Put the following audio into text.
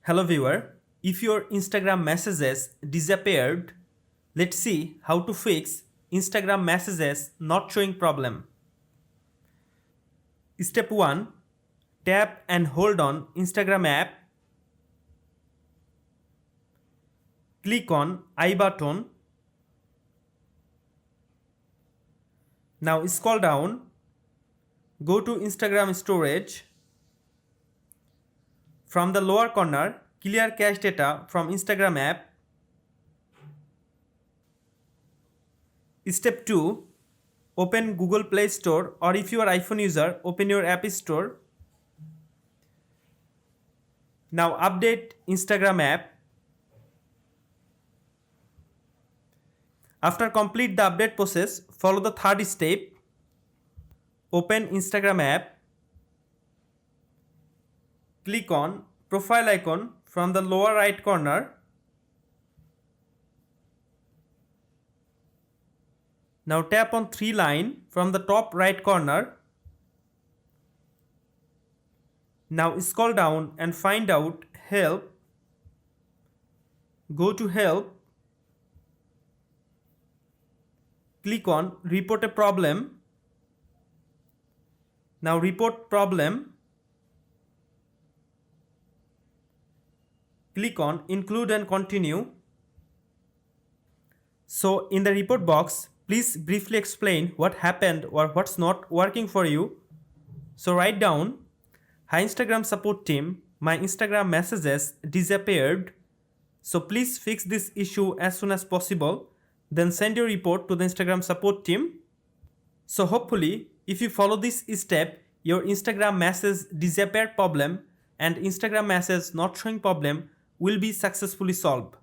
Hello viewer, if your Instagram messages disappeared, let's see how to fix Instagram messages not showing problem. Step 1. Tap and hold on Instagram app. Click on I button. Now scroll down. Go to Instagram storage. From the lower corner, clear cache data from Instagram app. Step 2. Open Google Play Store, or if you are iPhone user, open your App Store. Now update Instagram app. After complete the update process, follow the third step. Open Instagram app. Click on profile icon from the lower right corner. Now tap on 3 line from the top right corner. Now scroll down and find out help. Go to help. Click on report a problem. Now report problem. Click on include and continue. So in the report box, please briefly explain what happened or what's not working for you. So write down, hi Instagram support team, my Instagram messages disappeared. So please fix this issue as soon as possible. Then send your report to the Instagram support team. So hopefully, if you follow this step, your Instagram message disappeared problem and Instagram message not showing problem will be successfully solved.